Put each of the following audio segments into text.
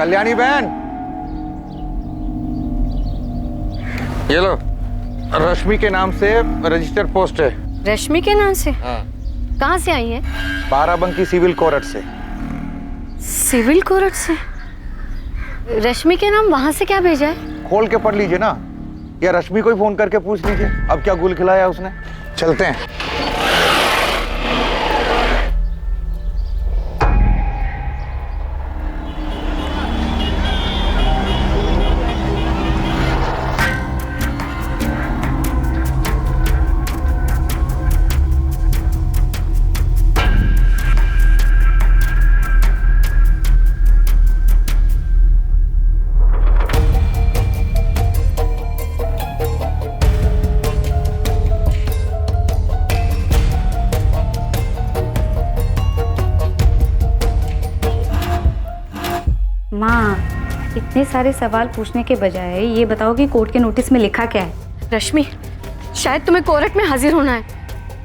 कल्याणी बहन, ये लो, रश्मि के नाम से रजिस्टर पोस्ट है। रश्मि के नाम से? हाँ। कहाँ से आई है? बाराबंकी सिविल कोर्ट से। सिविल कोर्ट से? रश्मि के नाम वहां से क्या भेजा है? खोल के पढ़ लीजिए ना, या रश्मि को ही फोन करके पूछ लीजिए अब क्या गुल खिलाया उसने। चलते हैं। माँ, इतने सारे सवाल पूछने के बजाय ये बताओ कि कोर्ट के नोटिस में लिखा क्या है? रश्मि, शायद तुम्हें कोर्ट में हाजिर होना है।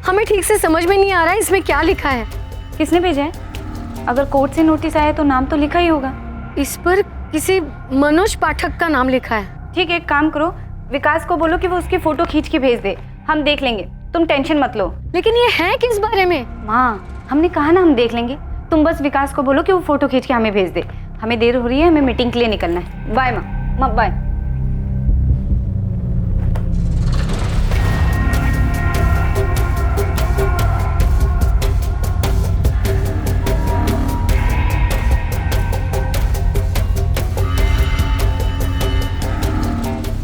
हमें ठीक से समझ में नहीं आ रहा है इसमें क्या लिखा है। किसने भेजा है? अगर कोर्ट से नोटिस आया तो नाम तो लिखा ही होगा। इस पर किसी मनोज पाठक का नाम लिखा है। ठीक है, एक काम करो, विकास को बोलो कि वो उसकी फोटो खींच के भेज दे, हम देख लेंगे, तुम टेंशन मत लो। लेकिन ये है किस बारे में? माँ, हमने कहा ना हम देख लेंगे, तुम बस विकास को बोलो कि वो फोटो खींच के हमें भेज दे। हमें देर हो रही है, हमें मीटिंग के लिए निकलना है। बाय माँ, बाय।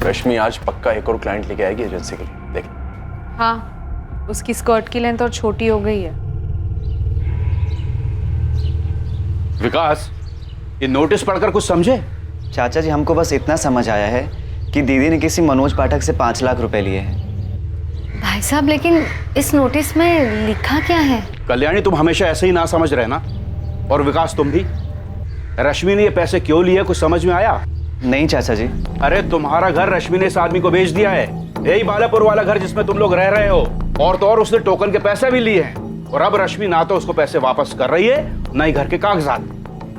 रश्मि आज पक्का एक और क्लाइंट लेके आएगी एजेंसी के लिए, देख। हाँ, उसकी स्कर्ट की लेंथ और छोटी हो गई है। विकास, ये नोटिस पढ़कर कुछ समझे? चाचा जी, हमको बस इतना समझ आया है कि दीदी ने किसी मनोज पाठक से 5 लाख रुपए लिए हैं। भाई साहब, लेकिन इस नोटिस में लिखा क्या है? कल्याणी, तुम हमेशा ऐसे ही ना समझ रहे ना, और विकास तुम भी। रश्मि ने ये पैसे क्यों लिए, कुछ समझ में आया? नहीं चाचा जी। अरे तुम्हारा घर रश्मि ने इस आदमी को बेच दिया है, यही बालापुर वाला घर जिसमें तुम लोग रह रहे हो। और तो और उसने टोकन के पैसे भी लिए हैं, और अब रश्मि ना तो उसको पैसे वापस कर रही है, ना ही घर के कागजात।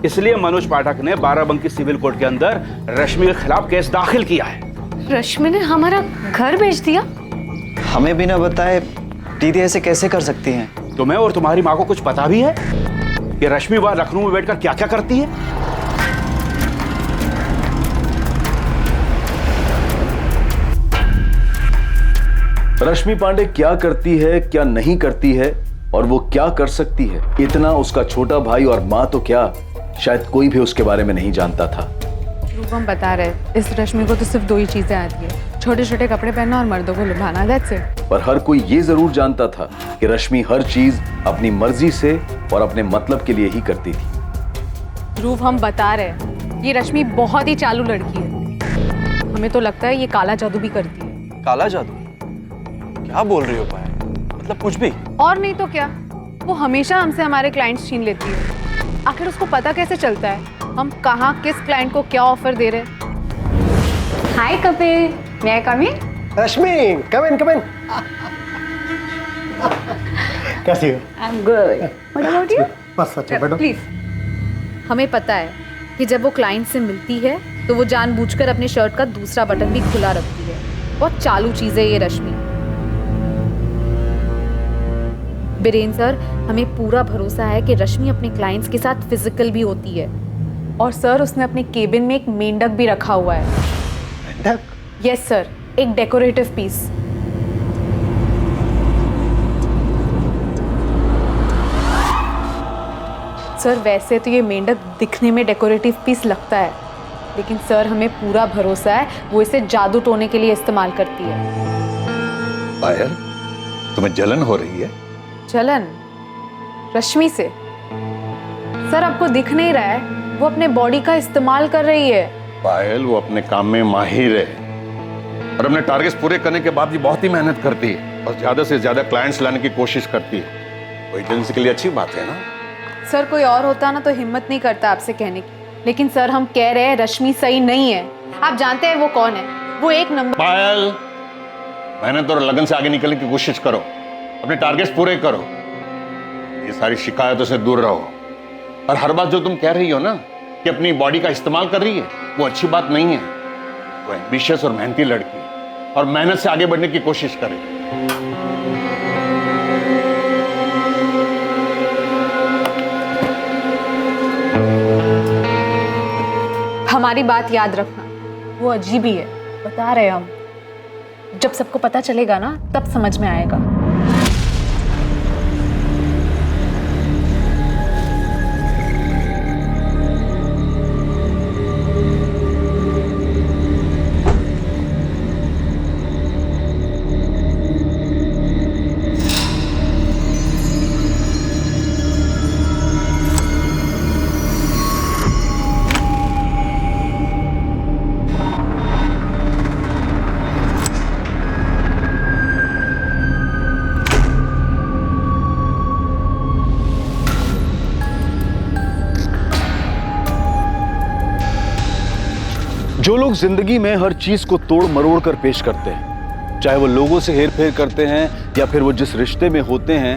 इसलिए मनोज पाठक ने बाराबंकी सिविल कोर्ट के अंदर रश्मि के खिलाफ केस दाखिल किया है। रश्मि ने हमारा घर बेच दिया? हमें बिना बताए दीदी ऐसे कैसे कर सकती हैं? तुम्हें और तुम्हारी माँ को कुछ पता भी है कि रश्मि वहां लखनऊ में बैठकर क्या क्या करती है? रश्मि पांडे क्या करती है, क्या नहीं करती है, और वो क्या कर सकती है, इतना उसका छोटा भाई और माँ तो क्या, शायद कोई भी उसके बारे में नहीं जानता था। रूप, हम बता रहे, इस रश्मि को तो सिर्फ 2 ही चीजें आती है, छोटे छोटे कपड़े पहनना और मर्दों को लुभाना। That's it. पर हर कोई ये जरूर जानता था कि रश्मि हर चीज अपनी मर्जी से और अपने मतलब के लिए ही करती थी। रूप, हम बता रहे, ये रश्मि बहुत ही चालू लड़की है। हमें तो लगता है ये काला जादू भी करती है। काला जादू? क्या बोल रही हो पायल? मतलब कुछ भी? और नहीं तो क्या, वो हमेशा हमसे हमारे क्लाइंट्स छीन लेती है। आखिर उसको पता कैसे चलता है हम कहाँ किस क्लाइंट को क्या ऑफर दे रहे हैं? हाय Kapil, may I come in? Rashmi, come in, come in. कैसी हो? I'm good. What about you? बस अच्छा, बैठो। प्लीज। हमें पता है कि जब वो क्लाइंट से मिलती है तो वो जानबूझकर अपने शर्ट का दूसरा बटन भी खुला रखती है। बहुत चालू चीज है ये रश्मि। बीरेन सर, हमें पूरा भरोसा है कि रश्मि अपने क्लाइंट्स के साथ फिजिकल भी होती है। और सर, उसने अपने केबिन में एक मेंढक भी रखा हुआ है। मेंढक? यस सर, एक डेकोरेटिव पीस। सर, वैसे तो ये मेंढक दिखने में डेकोरेटिव पीस लगता है, लेकिन सर हमें पूरा भरोसा है वो इसे जादू टोने के लिए इस्तेमाल करती है। पायल, तुम्हें जलन हो रही है? जलन? रश्मि से? सर, आपको दिख नहीं रहा है, वो अपने बॉडी का इस्तेमाल कर रही है। पायल, वो अपने काम में माहिर है और अपने टारगेट्स पूरे करने के बाद भी बहुत ही मेहनत करती है और ज्यादा से ज्यादा क्लाइंट्स लाने की कोशिश करती है। वो एजेंसी के लिए अच्छी बात है ना? सर, कोई और होता ना तो हिम्मत नहीं करता आपसे कहने की, लेकिन सर हम कह रहे हैं रश्मि सही नहीं है। आप जानते हैं वो कौन है? वो एक नंबर। पायल, मेहनत और लगन से आगे निकलने की कोशिश करो, अपने टारगेट्स पूरे करो, ये सारी शिकायतों से दूर रहो। और हर बात जो तुम कह रही हो ना, कि अपनी बॉडी का इस्तेमाल कर रही है, वो अच्छी बात नहीं है। वो एम्बिशियस और मेहनती लड़की है और मेहनत से आगे बढ़ने की कोशिश करे। हमारी बात याद रखना, वो अजीब ही है, बता रहे हम। जब सबको पता चलेगा ना, तब समझ में आएगा। जो लोग जिंदगी में हर चीज को तोड़ मरोड़ कर पेश करते हैं, चाहे वो लोगों से हेर फेर करते हैं या फिर वो जिस रिश्ते में होते हैं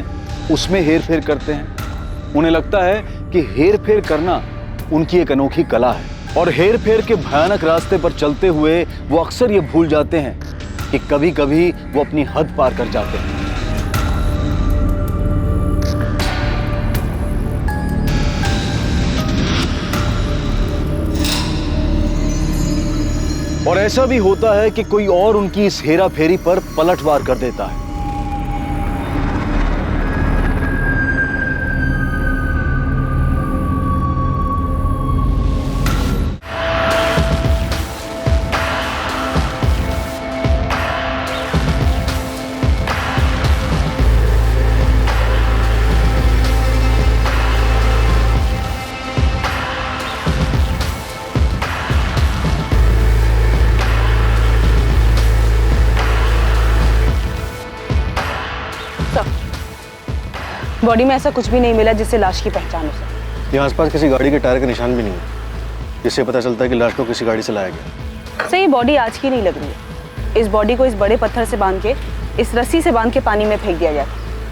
उसमें हेर फेर करते हैं, उन्हें लगता है कि हेर फेर करना उनकी एक अनोखी कला है। और हेर फेर के भयानक रास्ते पर चलते हुए वो अक्सर ये भूल जाते हैं कि कभी कभी वो अपनी हद पार कर जाते हैं। और ऐसा भी होता है कि कोई और उनकी इस हेरा फेरी पर पलटवार कर देता है। बॉडी में ऐसा कुछ भी नहीं मिला जिससे लाश की पहचान हो सके। यहाँ आसपास किसी गाड़ी के टायर के निशान भी नहीं है, जिससे पता चलता है कि लाश को किसी गाड़ी से लाया गया। सर, ये बॉडी आज की नहीं लग रही है। इस बॉडी को इस बड़े पत्थर से बांध के, इस रस्सी से बांध के पानी में फेंक दिया गया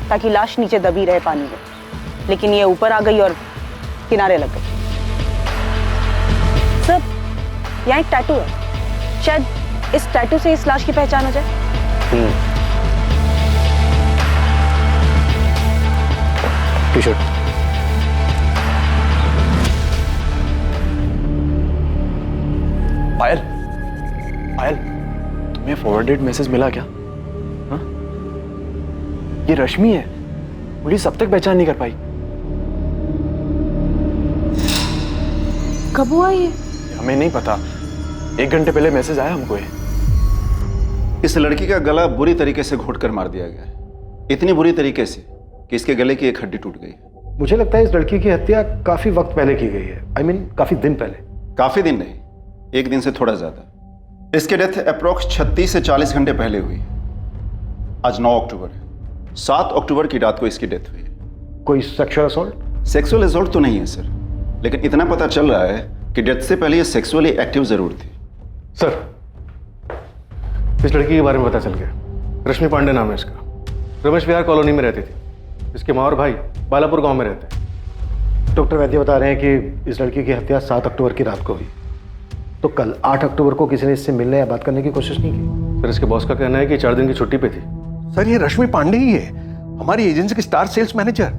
ताकि लाश नीचे दबी रहे पानी में, लेकिन ये ऊपर आ गई और किनारे लग गई। सर, यहाँ एक टैटू है, शायद इस टैटू से इस लाश की पहचान हो जाए। टी-शर्ट। पायल, पायल, तुम्हें फॉरवर्डेड मैसेज मिला क्या? हाँ? ये रश्मि है। पुलिस अब तक पहचान नहीं कर पाई। कब हुआ ये? हमें नहीं पता, 1 घंटे पहले मैसेज आया हमको ये। इस लड़की का गला बुरी तरीके से घोट कर मार दिया गया है, इतनी बुरी तरीके से कि इसके गले की एक हड्डी टूट गई। मुझे लगता है इस लड़की की हत्या काफी वक्त पहले की गई है। I mean, काफी दिन पहले। काफी दिन नहीं, 1 दिन से थोड़ा ज्यादा। इसकी डेथ अप्रोक्स 36 से 40 घंटे पहले हुई। आज 9 अक्टूबर है, 7 अक्टूबर की रात को इसकी डेथ हुई। कोई सेक्सुअल असॉल्ट? सेक्सुअल असॉल्ट तो नहीं है सर, लेकिन इतना पता चल रहा है कि डेथ से पहले ये सेक्सुअली एक्टिव जरूर थी। सर, इस लड़की के बारे में पता चल गया। रश्मि पांडे नाम है इसका, रमेश विहार कॉलोनी में रहती थी। इसके माँ और भाई बालापुर गांव में रहते हैं। डॉक्टर वैद्य बता रहे हैं कि इस लड़की की हत्या 7 अक्टूबर की रात को हुई। तो कल 8 अक्टूबर को किसी ने इससे मिलने या बात करने की कोशिश नहीं की? सर, इसके बॉस का कहना है कि 4 दिन की छुट्टी पे थी। सर, ये रश्मि पांडे ही है, हमारी एजेंसी की स्टार सेल्स मैनेजर।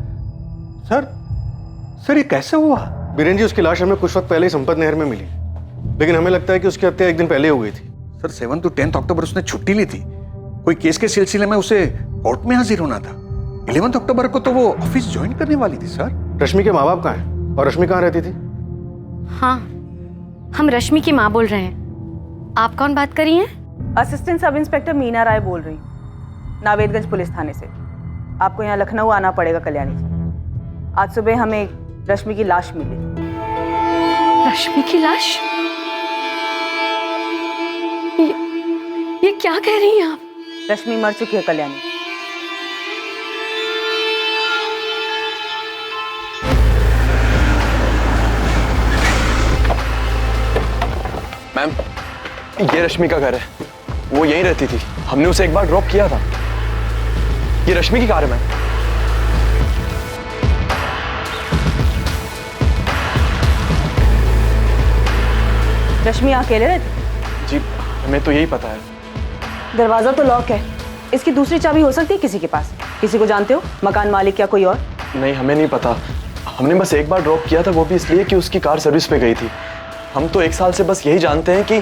सर ये कैसे हुआ? बीरेन जी, उसकी लाश हमें कुछ वक्त पहले ही संपत नहर में मिली, लेकिन हमें लगता है कि उसकी हत्या 1 दिन पहले हो गई थी। सर, 7 to 10 अक्टूबर उसने छुट्टी ली थी। कोई केस के सिलसिले में उसे कोर्ट में हाजिर होना था। 11 अक्टूबर को तो वो ऑफिस ज्वाइन करने वाली थी। सर, रश्मि के माँ बाप कहाँ हैं और रश्मि कहाँ रहती थी? हाँ, हम रश्मि की माँ बोल रहे हैं। आप कौन बात कर रही हैं? असिस्टेंट सब इंस्पेक्टर मीना राय बोल रही हूँ, नावेदगंज पुलिस थाने से। आपको यहाँ लखनऊ आना पड़ेगा कल्याणी जी। आज सुबह हमें रश्मि की लाश मिली। रश्मि की लाश? ये क्या कह रही हैं आप? रश्मि मर चुकी है कल्याणी। मैम, ये रश्मि का घर है, वो यहीं रहती थी। हमने उसे एक बार ड्रॉप किया था। ये रश्मि की कार है मैम। रश्मि यहाँ अकेले रहती? जी हमें तो यही पता है। दरवाजा तो लॉक है, इसकी दूसरी चाबी हो सकती है किसी के पास? किसी को जानते हो, मकान मालिक या कोई और? नहीं हमें नहीं पता, हमने बस एक बार ड्रॉप किया था, वो भी इसलिए कि उसकी कार सर्विस पे गई थी। हम तो 1 साल से बस यही जानते हैं कि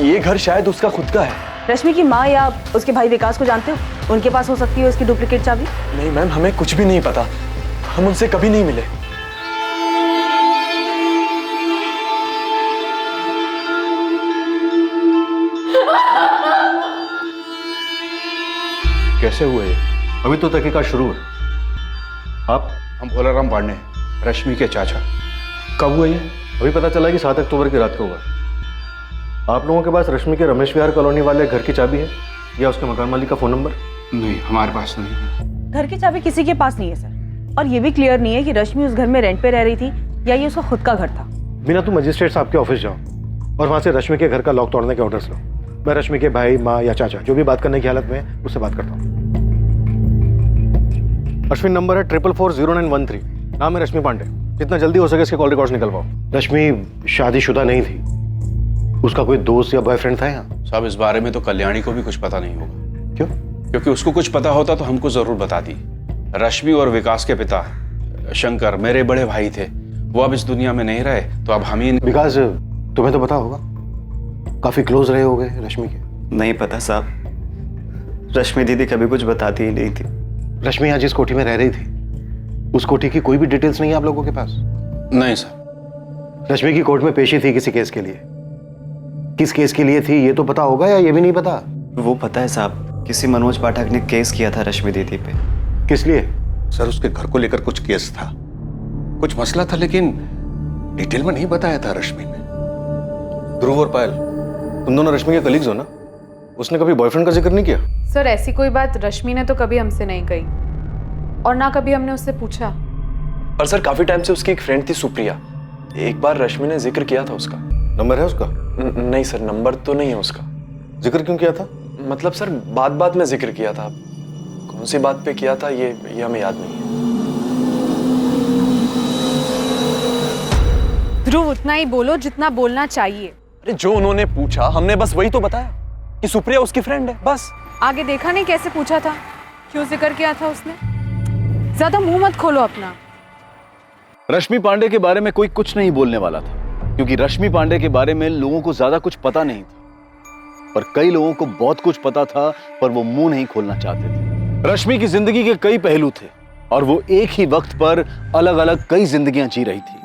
ये घर शायद उसका खुद का है। रश्मि की माँ या उसके भाई विकास को जानते हो? उनके पास हो सकती है इसकी डुप्लीकेट चाबी? नहीं मैम, हमें कुछ भी नहीं पता, हम उनसे कभी नहीं मिले। कैसे हुए ये? अभी तो तहकीकात शुरू है। आप? हम भोलाराम पांडे, रश्मि के चाचा। कब हुए ये? अभी पता चला कि 7 अक्टूबर की रात को हुआ। आप लोगों के पास रश्मि के रमेश विहार कॉलोनी वाले घर की चाबी है या उसके मकान मालिक का फोन नंबर? नहीं हमारे पास नहीं है। घर की चाबी किसी के पास नहीं है सर, और ये भी क्लियर नहीं है कि रश्मि उस घर में रेंट पे रह रही थी या ये उसका खुद का घर था। बिना तुम मजिस्ट्रेट साहब के ऑफिस जाओ और वहां से रश्मि के घर का लॉक तोड़ने के ऑर्डर्स लो। मैं रश्मि के भाई, माँ या चाचा जो भी बात करने की हालत में है उससे बात करता हूँ। अश्विन नंबर है 44400913। नाम है रश्मि पांडे। जितना जल्दी हो सके इसके कॉल रिकॉर्ड्स निकलवाओ। रश्मि शादीशुदा नहीं थी, उसका कोई दोस्त या बॉयफ्रेंड था यहाँ? साहब इस बारे में तो कल्याणी को भी कुछ पता नहीं होगा। क्यों? क्योंकि उसको कुछ पता होता तो हमको जरूर बताती। रश्मि और विकास के पिता शंकर मेरे बड़े भाई थे, वो अब इस दुनिया में नहीं रहे, तो अब हम ही। विकास तुम्हें तो पता होगा, काफी क्लोज रहे होगे रश्मि के। नहीं पता साहब, रश्मि दीदी कभी कुछ बताती ही नहीं थी। रश्मि यहाँ जिस कोठी में रह रही थी उस कोठी की कोई भी डिटेल्स नहीं है आप लोगों के पास? नहीं सर। रश्मि की कोर्ट में पेशी थी किसी केस के लिए, किस केस के लिए थी ये तो पता होगा या ये भी नहीं पता? वो पता है साहब, किसी मनोज पाठक ने केस किया था रश्मि दीदी पे। किस लिए? सर उसके घर को लेकर कुछ केस था, कुछ मसला था, लेकिन डिटेल में नहीं बताया था रश्मि ने। ध्रुव और पायल, तुम दोनों रश्मि के कलीग्स हो ना? उसने कभी बॉयफ्रेंड का जिक्र नहीं किया? सर ऐसी कोई बात रश्मि ने तो कभी हमसे नहीं कही, और ना कभी हमने उससे पूछा। पर सर काफी टाइम से उसकी एक फ्रेंड थी सुप्रिया, एक बार रश्मि ने जिक्र किया था उसका। नंबर है उसका? नहीं सर, नंबर तो नहीं है उसका। जिक्र क्यों किया था? मतलब सर बात में जिक्र किया था, कौन सी बात पे किया था ये हमें याद नहीं है। ध्रुव उतना ही बोलो जितना बोलना चाहिए। अरे जो उन्होंने पूछा हमने बस वही तो बताया कि सुप्रिया उसकी फ्रेंड है, बस। आगे देखा नहीं कैसे पूछा था, क्यों जिक्र किया था उसने? ज्यादा मुंह मत खोलो अपना। रश्मि पांडे के बारे में कोई कुछ नहीं बोलने वाला था, क्योंकि रश्मि पांडे के बारे में लोगों को ज्यादा कुछ पता नहीं था। पर कई लोगों को बहुत कुछ पता था, पर वो मुंह नहीं खोलना चाहते थे। रश्मि की जिंदगी के कई पहलू थे और वो एक ही वक्त पर अलग अलग कई जिंदगियां जी रही थी।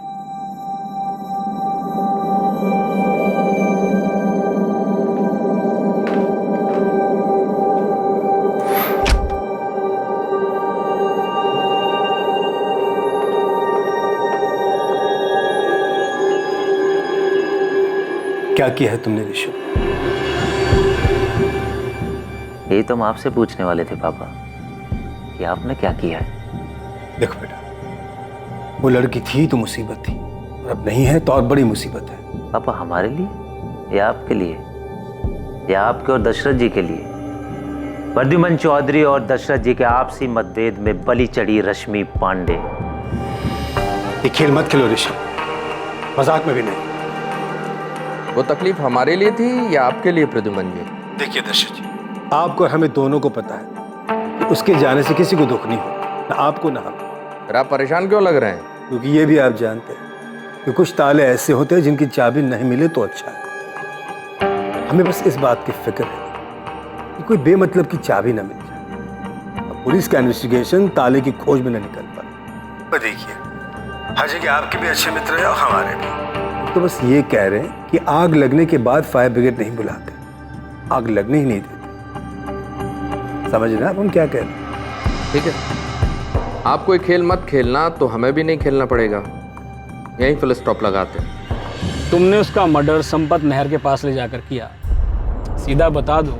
क्या किया है तुमने ऋषभ? यही तो हम आपसे पूछने वाले थे पापा, कि आपने क्या किया है। देखो बेटा, वो लड़की थी तो मुसीबत थी, और अब नहीं है तो और बड़ी मुसीबत है। पापा हमारे लिए या आपके लिए, या आपके और दशरथ जी के लिए? प्रद्युमन चौधरी और दशरथ जी के आपसी मतभेद में बलि चढ़ी रश्मि पांडे। ये खेल मत खेलो ऋषभ, मजाक में भी नहीं। वो तकलीफ हमारे लिए थी या आपके लिए प्रद्युमन जी? देखिए दशरथ जी, आपको और हमें दोनों को पता है कि उसके जाने से किसी को दुख नहीं हो, ना आपको ना हमें। फिर आप परेशान क्यों लग रहे हैं? क्योंकि ये भी आप जानते हैं कि कुछ ताले ऐसे होते हैं जिनकी चाबी नहीं मिले तो अच्छा है। हमें बस इस बात की फिक्र है कि कोई बेमतलब की चाबी ना मिल जाए और पुलिस का इन्वेस्टिगेशन ताले की खोज में न निकल पाए। देखिए हाजी के आपके भी अच्छे मित्र हैं और हमारे भी, तो बस ये कह रहे हैं कि आग लगने के बाद फायर ब्रिगेड नहीं बुलाते, आग लगने ही नहीं देते। समझ रहे हैं आप हम क्या कह रहे हैं? ठीक है, आप कोई खेल मत खेलना तो हमें भी नहीं खेलना पड़ेगा, यहीं फुल स्टॉप लगाते हैं। तुमने उसका मर्डर संपत नहर के पास ले जाकर किया। सीधा बता दो,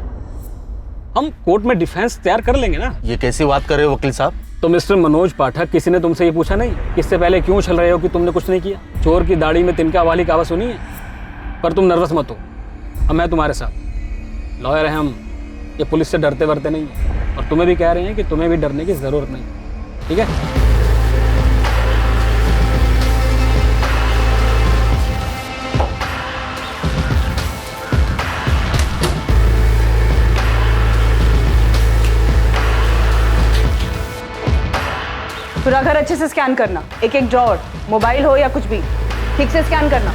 हम कोर्ट में डिफेंस तैयार कर लेंगे ना। ये कैसी बात कर रहे हो वकील साहब? तो मिस्टर मनोज पाठक, किसी ने तुमसे ये पूछा नहीं कि इससे पहले क्यों उछल रहे हो कि तुमने कुछ नहीं किया? चोर की दाढ़ी में तिनका वाली कहावत सुनी है? पर तुम नर्वस मत हो, अब मैं तुम्हारे साथ लॉयर हैं हम, ये पुलिस से डरते वरते नहीं है, और तुम्हें भी कह रहे हैं कि तुम्हें भी डरने की जरूरत नहीं, ठीक है? पूरा घर अच्छे से स्कैन करना, एक एक ड्रॉअर, मोबाइल हो या कुछ भी, ठीक से स्कैन करना।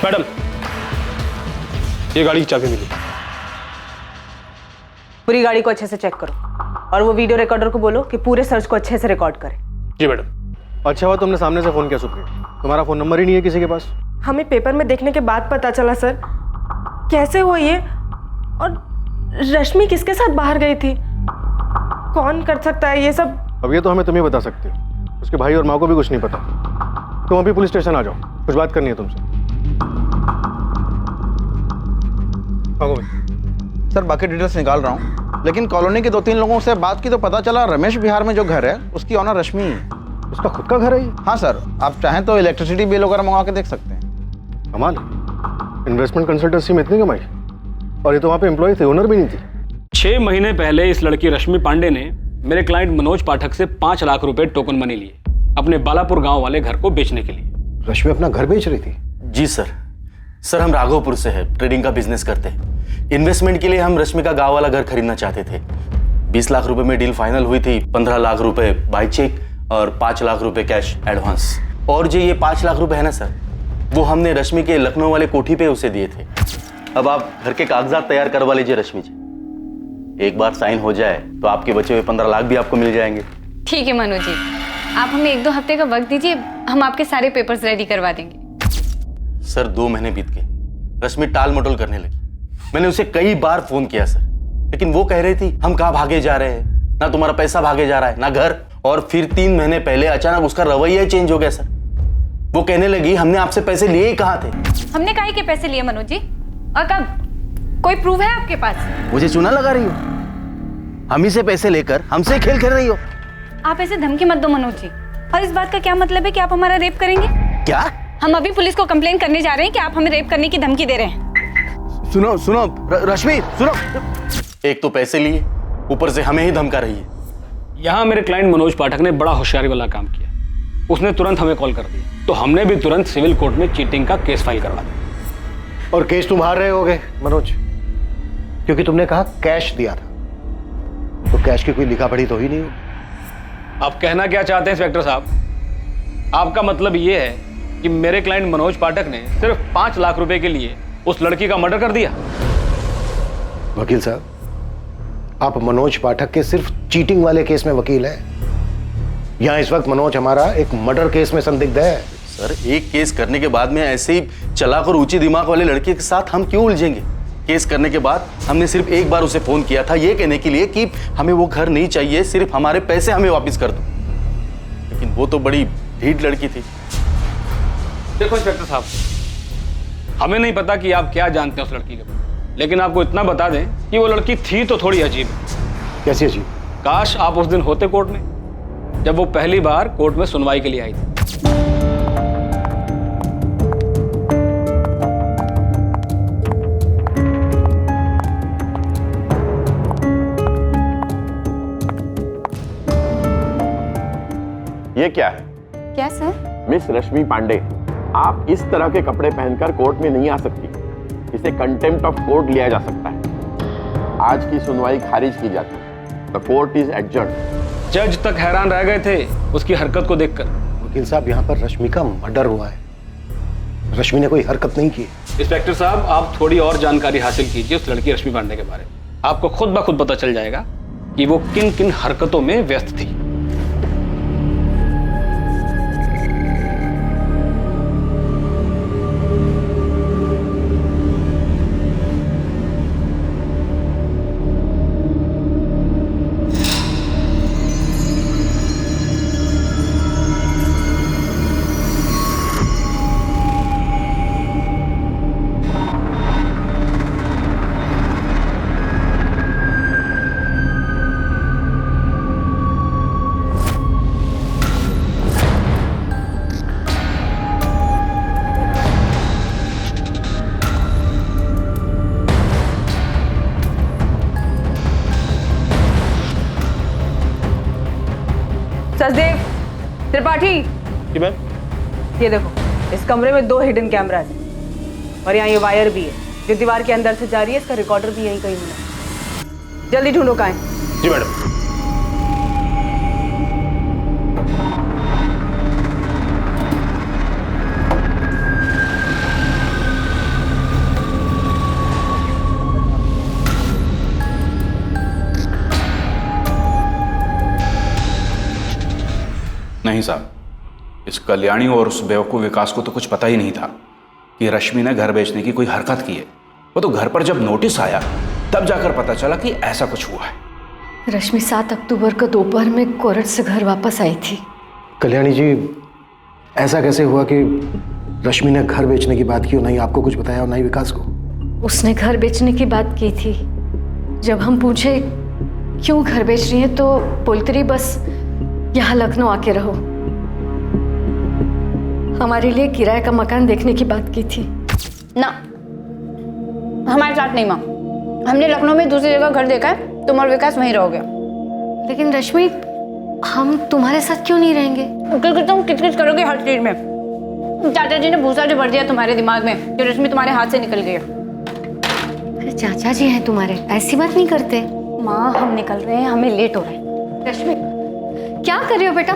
मैडम, ये गाड़ी की चाबी मिली। पूरी गाड़ी को अच्छे से चेक करो और वो वीडियो रिकॉर्डर को बोलो कि पूरे सर्च को अच्छे से रिकॉर्ड करे। जी मैडम। अच्छा हुआ तुमने सामने से फोन किया सुप्रीम, तुम्हारा फोन नंबर ही नहीं है किसी के पास। हमें पेपर में देखने के बाद पता चला सर। कैसे हुआ ये? और रश्मि किसके साथ बाहर गई थी? कौन कर सकता है ये सब? अब ये तो हमें तुम ही बता सकते हो, उसके भाई और माँ को भी कुछ नहीं पता। तुम अभी पुलिस स्टेशन आ जाओ, कुछ बात करनी है तुमसे। सर बाकी डिटेल्स निकाल रहा हूँ, लेकिन कॉलोनी के 2-3 लोगों से बात की तो पता चला रमेश विहार में जो घर है उसकी ऑनर रश्मि है। उसका खुद का घर है? हाँ सर, आप चाहें तो इलेक्ट्रिसिटी बिल वगैरह मंगवा के देख सकते हैं। कमाल, इन्वेस्टमेंट कंसल्टेंसी में इतनी कमाई, और ये तो वहाँ पे एम्प्लॉय थे, ओनर भी नहीं थी। 6 महीने पहले इस लड़की रश्मि पांडे ने मेरे क्लाइंट मनोज पाठक से 5 लाख रुपए टोकन मनी लिए अपने बालापुर गांव वाले घर को बेचने के लिए। रश्मि अपना घर बेच रही थी? जी सर। सर हम राघवपुर से है, ट्रेडिंग का बिजनेस करते हैं। इन्वेस्टमेंट के लिए हम रश्मि का गांव वाला घर खरीदना चाहते थे। 20 लाख रुपए में डील फाइनल हुई थी, 15 लाख रुपए बाय चेक और 5 लाख रुपए कैश एडवांस। और जो ये 5 लाख रुपए है ना सर, वो हमने रश्मि के लखनऊ वाले कोठी पे उसे दिए थे। अब आप घर के कागजात तैयार करवा लीजिए रश्मि जी, एक बार साइन हो जाए तो आपके बचे हुए 15 लाख भी आपको मिल जाएंगे। ठीक है मनोज जी, आप हमें 1-2 हफ्ते का वक्त दीजिए, हम आपके सारे पेपर्स रेडी करवा देंगे। सर 2 महीने बीत गए, रश्मि टाल मटोल करने लगी। मैंने उसे कई बार फोन किया सर, लेकिन वो कह रही थी हम कहाँ भागे जा रहे हैं, ना तुम्हारा पैसा भागे जा रहा है ना घर। और फिर 3 महीने पहले अचानक उसका रवैया चेंज हो गया सर। वो कहने लगी हमने आपसे पैसे लिए ही कहाँ थे। हमने काहे के पैसे लिए मनोज जी, और कब? कोई प्रूफ है आपके पास? मुझे चूना लगा रही हो? हम ही से पैसे लेकर हमसे खेल खेल रही हो? आप ऐसे धमकी मत दो मनोज जी। और इस बात का क्या मतलब है कि आप हमारा रेप करेंगे? क्या? हम अभी पुलिस को कंप्लेन करने जा रहे हैं कि आप हमें रेप करने की धमकी दे रहे हैं। सुनो सुनो रश्मि सुनो। एक तो पैसे लिए, ऊपर से हमें ही धमका रही है। यहाँ मेरे क्लाइंट मनोज पाठक ने बड़ा होशियारी वाला काम किया। उसने तुरंत हमें कॉल कर दिया, तो हमने भी तुरंत सिविल कोर्ट में चीटिंग का केस फाइल करवा दिया। और केस तुम हार रहे होगे मनोज, क्योंकि तुमने कहा कैश दिया था, तो कैश की कोई लिखा पढ़ी तो ही नहीं होगी। आप कहना क्या चाहते हैं इंस्पेक्टर साहब? आपका मतलब ये है कि मेरे क्लाइंट मनोज पाठक ने सिर्फ 5 लाख रुपए के लिए उस लड़की का मर्डर कर दिया? वकील साहब, आप मनोज पाठक के सिर्फ चीटिंग वाले केस में वकील हैं। यहाँ इस वक्त मनोज हमारा एक मर्डर केस में संदिग्ध है। सर एक केस करने के बाद में ऐसे ही चालाक और ऊंची दिमाग वाले लड़के के साथ हम क्यों उलझेंगे? केस करने के बाद हमने सिर्फ एक बार उसे फोन किया था ये कहने के लिए कि हमें वो घर नहीं चाहिए, सिर्फ हमारे पैसे हमें वापस कर दो। लेकिन वो तो बड़ी ढीठ लड़की थी। देखो इंस्पेक्टर साहब, हमें नहीं पता कि आप क्या जानते हैं उस लड़की के बारे में, लेकिन आपको इतना बता दें कि वो लड़की थी तो थोड़ी अजीब। कैसी अजीब? काश आप उस दिन होते कोर्ट में, जब वो पहली बार कोर्ट में सुनवाई के लिए आई थी। ये क्या है? क्या सर? मिस रश्मि पांडे, आप इस तरह के कपड़े पहनकर कोर्ट में नहीं आ सकती। इसे कंटेम्प्ट ऑफ कोर्ट लिया जा सकता है। आज की सुनवाई खारिज की जाती है। The court is adjourned. जज तक हैरान रह गए थे उसकी हरकत को देखकर। वकील साहब, यहाँ पर रश्मि का मर्डर हुआ है, रश्मि ने कोई हरकत नहीं की। इंस्पेक्टर साहब, आप थोड़ी और जानकारी हासिल कीजिए उस लड़की रश्मि पांडे के बारे में। आपको खुद ब खुद पता चल जाएगा कि वो किन किन हरकतों में व्यस्त थी। सचदेव त्रिपाठी, जी मैम। ये देखो, इस कमरे में 2 हिडन कैमरास हैं और यहाँ ये वायर भी है जो दीवार के अंदर से जा रही है। इसका रिकॉर्डर भी यहीं कहीं मिला। जल्दी ढूंढो कहाँ है। जी मैडम। नहीं साहब, इस कल्याणी और उस बेवकूफ विकास को तो कुछ पता ही नहीं था कि रश्मि ने घर बेचने की कोई हरकत की है। वो तो घर पर जब नोटिस आया तब जाकर पता चला कि ऐसा कुछ हुआ है। रश्मि 7 अक्टूबर को दोपहर में कोरट से घर वापस आई थी। कल्याणी जी, ऐसा कैसे हुआ कि रश्मि ने घर बेचने की बात की और ना ही आपको कुछ बताया और ना ही विकास को? उसने घर बेचने की बात की थी। जब हम पूछे क्यों घर बेच रही है तो बोलती रही बस यहाँ लखनऊ आके रहो। हमारे लिए किराए का मकान देखने की बात की थी। ना, हमारे साथ नहीं माँ। हमने लखनऊ में दूसरी जगह घर देखा है, तुम और विकास वहीं रहोगे। लेकिन रश्मि, हम तुम्हारे साथ क्यों नहीं रहेंगे? क्योंकि तुम किचकिच करोगे हर चीज में। चाचा जी ने भूसा जो भर दिया तुम्हारे दिमाग में, जो रश्मि तुम्हारे हाथ से निकल गई है। चाचा जी हैं तुम्हारे, ऐसी बात नहीं करते। माँ, हम निकल रहे हैं, हमें लेट हो रहा है। रश्मि, क्या कर रहे हो बेटा?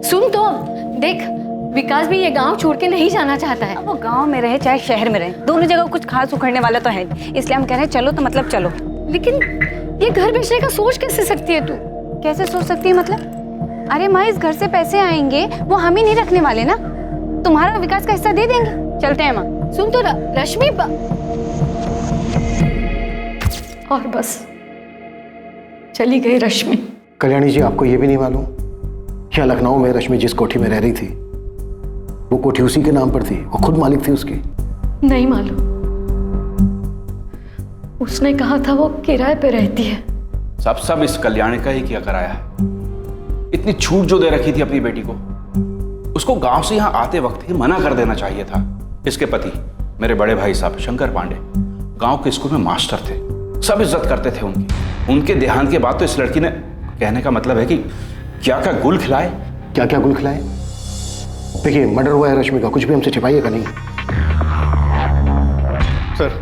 सुन तो, देख विकास भी ये गांव छोड़ के नहीं जाना चाहता है। वो गांव में रहे चाहे शहर में रहे, दोनों जगह कुछ खास उखड़ने वाला तो है, इसलिए हम कह रहे हैं चलो तो मतलब चलो। लेकिन ये घर बेचने का सोच कैसे सकती है तू? कैसे सोच सकती है मतलब? अरे माँ, इस घर से पैसे आएंगे वो हम ही नहीं रखने वाले ना, तुम्हारा विकास का हिस्सा दे देंगे। चलते हैं माँ। सुन तो रश्मि, और बस चली गई रश्मि। कल्याणी जी, आपको ये भी नहीं मालूम क्या लखनऊ में रश्मि जिस कोठी में रह रही थी वो कोठी उसी के नाम पर थी, वो खुद मालिक थी उसकी? नहीं मालूम, उसने कहा था वो किराए पे रहती है। सब इस कल्याणी का ही किया कराया है। इतनी छूट जो दे रखी थी अपनी बेटी को, उसको गांव से यहाँ आते वक्त ही मना कर देना चाहिए था। इसके पति मेरे बड़े भाई साहब शंकर पांडे गांव के स्कूल में मास्टर थे, सब इज्जत करते थे उनकी। उनके देहांत के बाद तो इस लड़की ने, कहने का मतलब है कि क्या क्या गुल खिलाए। क्या क्या गुल खिलाए? देखिए, मर्डर हुआ है रश्मि का, कुछ भी हमसे छिपाइएगा नहीं। सर,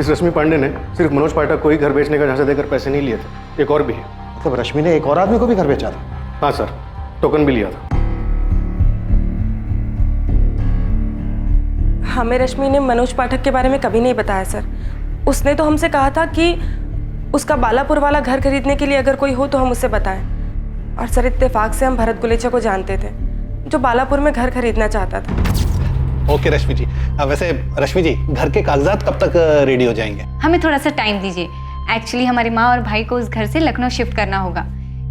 इस रश्मि पांडे ने सिर्फ मनोज पाठक को ही घर बेचने का झांसा देकर पैसे नहीं लिए थे, एक और भी है। मतलब रश्मि ने एक और आदमी को भी घर बेचा था? हाँ सर, टोकन भी लिया था। हमें रश्मि ने मनोज पाठक के बारे में कभी नहीं बताया सर। उसने तो हमसे कहा था कि उसका बालापुर वाला घर खरीदने के लिए अगर कोई हो तो हम उसे बताएं। और सर, इत्तेफाक से हम भरत गुलेचा को जानते थे जो बालापुर में घर खरीदना चाहता था। ओके रश्मि जी, वैसे रश्मि जी, घर के कागजात कब तक रेडी हो जाएंगे? हमें थोड़ा सा टाइम दीजिए। एक्चुअली हमारी माँ और भाई को उस घर से लखनऊ शिफ्ट करना होगा।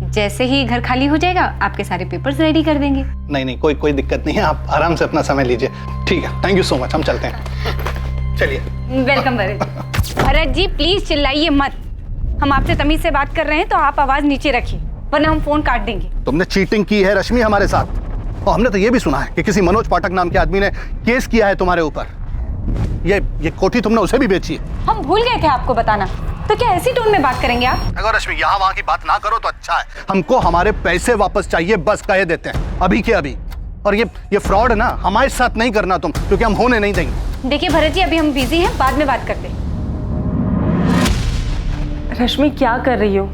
जैसे ही घर खाली हो जाएगा आपके सारे पेपर्स रेडी कर देंगे। नहीं, कोई दिक्कत नहीं है, आप आराम से अपना समय लीजिए। ठीक है, थैंक यू सो मच, हम चलते हैं। चलिए। वेलकम भरत जी, प्लीज चिल्लाइए मत। हम आपसे तमीज से बात कर रहे हैं तो आप आवाज नीचे रखिए, वरना हम फोन काट देंगे। तुमने चीटिंग की है रश्मि हमारे साथ, और हमने तो ये भी सुना है कि किसी मनोज पाठक नाम के आदमी ने केस किया है तुम्हारे ऊपर। ये कोठी तुमने उसे भी बेची है। हम भूल गए थे आपको बताना, तो क्या ऐसी टोन में बात करेंगे आप? अगर रश्मि यहाँ वहाँ की बात ना करो तो अच्छा है। हमको हमारे पैसे वापस चाहिए, बस कह देते हैं अभी के अभी। और ये फ्रॉड है ना, हमारे साथ नहीं करना तुम, क्योंकि हम होने नहीं देंगे। देखिए भरत जी, अभी हम बिजी हैं, बाद में बात करते हैं। रश्मि, क्या कर रही हो?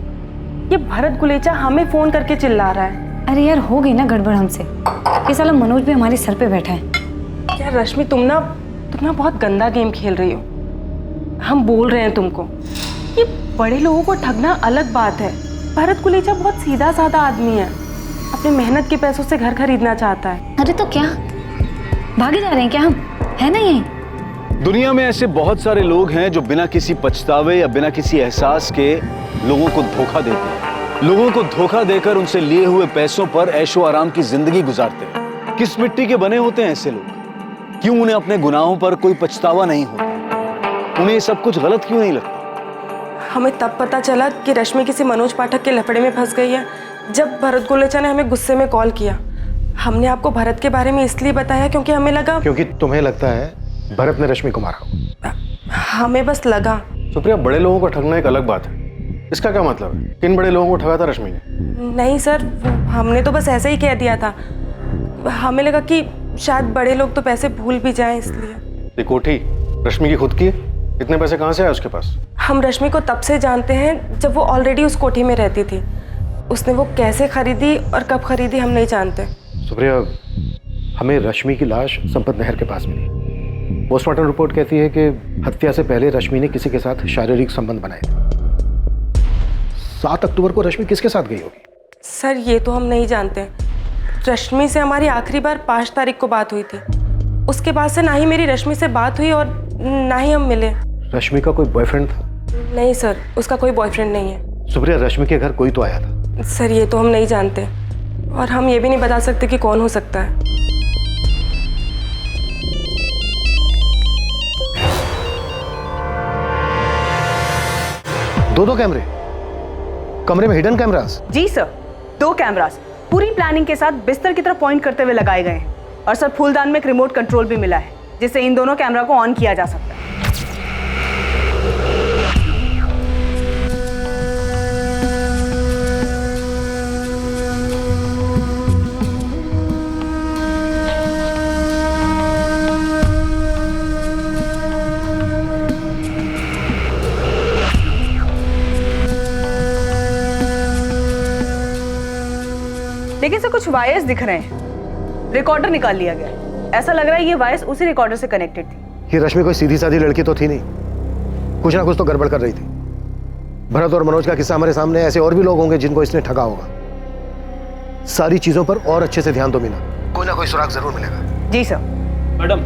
ये भरत गुलेचा हमें फोन करके चिल्ला रहा है। अरे यार, हो गई ना गड़बड़ हमसे। ये साला मनोज भी हमारे सर पे बैठा है। यार रश्मि, तुम ना बहुत गंदा गेम खेल रही हो। हम बोल रहे हैं तुमको, ये बड़े लोगों को ठगना अलग बात है। भरत गुलेचा बहुत सीधा साधा आदमी है, अपने मेहनत के पैसों से घर खरीदना चाहता है। अरे तो क्या भागे जा रहे हैं क्या हम? है ना यही? दुनिया में ऐसे बहुत सारे लोग हैं जो बिना किसी पछतावे या बिना किसी एहसास के लोगों को धोखा देते हैं। लोगों को धोखा देकर उनसे लिए हुए पैसों पर ऐशो आराम की जिंदगी गुजारते हैं। किस मिट्टी के बने होते हैं ऐसे लोग? क्यों उन्हें अपने गुनाहों पर कोई पछतावा नहीं होता? उन्हें ये सब कुछ गलत क्यों नहीं लगता? हमें तब पता चला कि रश्मि किसी मनोज पाठक के लफड़े में फंस गई है जब भरत गुलेचा ने हमें गुस्से में कॉल किया। हमने आपको भरत के बारे में इसलिए बताया क्योंकि हमें लगा, क्योंकि तुम्हें लगता है भरत ने रश्मि को मारा। हमें बस लगा। सुप्रिया, बड़े लोगों को ठगना एक अलग बात है, इसका क्या मतलब है? किन बड़े लोगों को ठगा था रश्मि ने? नहीं सर, हमने तो बस ऐसे ही कह दिया था। हमें लगा कि शायद बड़े लोग तो पैसे भूल भी जाएं इसलिए। ये कोठी रश्मि की खुद की है? इतने पैसे कहाँ से आए उसके पास? हम रश्मि को तब से जानते हैं जब वो ऑलरेडी उस कोठी में रहती थी। उसने वो कैसे खरीदी और कब खरीदी हम नहीं जानते। सुप्रिया, हमें रश्मि की लाश संपत नहर के पास मिली। पोस्टमार्टम रिपोर्ट कहती है कि हत्या से पहले रश्मि ने किसी के साथ शारीरिक संबंध बनाए थे। 7 अक्टूबर को रश्मि किसके साथ गई होगी? सर ये तो हम नहीं जानते। रश्मि से हमारी आखिरी बार 5 तारीख को बात हुई थी। उसके बाद से ना ही मेरी रश्मि से बात हुई और ना ही हम मिले। रश्मि का कोई बॉयफ्रेंड था? नहीं सर, उसका कोई बॉयफ्रेंड नहीं है। सुप्रिया, रश्मि के घर कोई तो आया था। सर ये तो हम नहीं जानते और हम ये भी नहीं बता सकते कि कौन हो सकता है। दो कैमरे कमरे में, हिडन कैमरास? जी सर, 2 कैमरास पूरी प्लानिंग के साथ बिस्तर की तरफ पॉइंट करते हुए लगाए गए हैं। और सर फूलदान में एक रिमोट कंट्रोल भी मिला है जिससे इन दोनों कैमरा को ऑन किया जा सकता है। लेकिन सर कुछ वायर्स दिख रहे हैं। रिकॉर्डर निकाल लिया गया है। ऐसा लग रहा है ये वायर्स उसी रिकॉर्डर से कनेक्टेड थी। ये रश्मि कोई सीधी सादी लड़की तो थी नहीं, कुछ ना कुछ तो गड़बड़ कर रही थी। भरत और मनोज का किस्सा हमारे सामने, ऐसे और भी लोग होंगे जिनको इसने ठगा होगा। सारी चीजों पर और अच्छे से ध्यान दो मीना, कोई ना कोई सुराग जरूर मिलेगा। जी सर। मैडम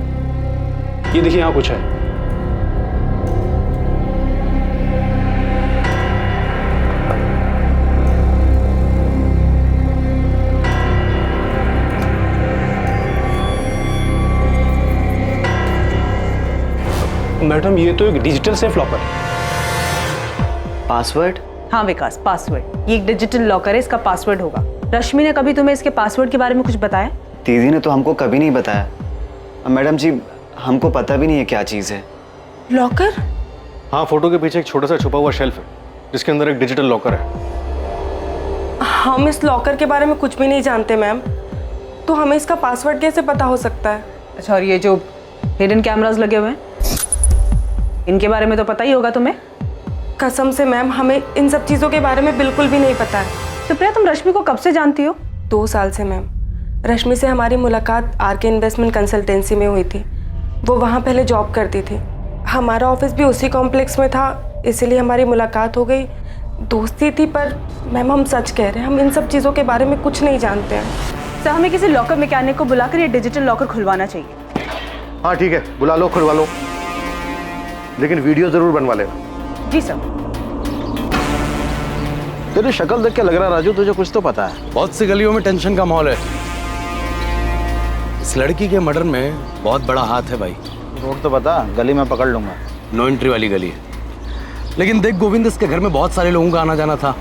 ये देखिए यहाँ कुछ है। मैडम ये तो एक डिजिटल सेफ लॉकर है। पासवर्ड? हाँ विकास, पासवर्ड। ये एक डिजिटल लॉकर है, इसका पासवर्ड होगा। रश्मि ने कभी तुम्हें इसके पासवर्ड के बारे में कुछ बताया? दीदी ने तो हमको कभी नहीं बताया। मैडम जी, हमको पता भी नहीं है क्या चीज़ है। लॉकर? हाँ, फोटो के पीछे एक छोटा सा छुपा हुआ शेल्फ है जिसके अंदर एक डिजिटल लॉकर है। हम इस लॉकर के बारे में कुछ भी नहीं जानते मैम, तो हमें इसका पासवर्ड कैसे पता हो सकता है? अच्छा, और ये जो हिडन कैमरास लगे हुए हैं इनके बारे में तो पता ही होगा तुम्हें? कसम से मैम, हमें इन सब चीज़ों के बारे में बिल्कुल भी नहीं पता है। सुप्रिया, तुम रश्मि को कब से जानती हो? 2 साल से मैम। रश्मि से हमारी मुलाकात आरके इन्वेस्टमेंट कंसल्टेंसी में हुई थी। वो वहाँ पहले जॉब करती थी। हमारा ऑफिस भी उसी कॉम्प्लेक्स में था, इसीलिए हमारी मुलाकात हो गई। दोस्ती थी, पर मैम हम सच कह रहे हैं, हम इन सब चीज़ों के बारे में कुछ नहीं जानते हैं। सर, हमें किसी लॉकर मैकेनिक को बुलाकर ये डिजिटल लॉकर खुलवाना चाहिए। हाँ ठीक है, बुला लो, खुलवा लो, लेकिन वीडियो जरूर बनवा लेना। जी सर। तेरी शक्ल देख के लग रहा राजू तुझे कुछ तो पता है। बहुत सी गलियों में टेंशन का माहौल है। इस लड़की के मर्डर में बहुत बड़ा हाथ है भाई। रोड तो बता, गली में पकड़ लूंगा। नो एंट्री वाली गली है। लेकिन देख गोविंद, इसके घर में बहुत सारे लोगों का आना जाना था।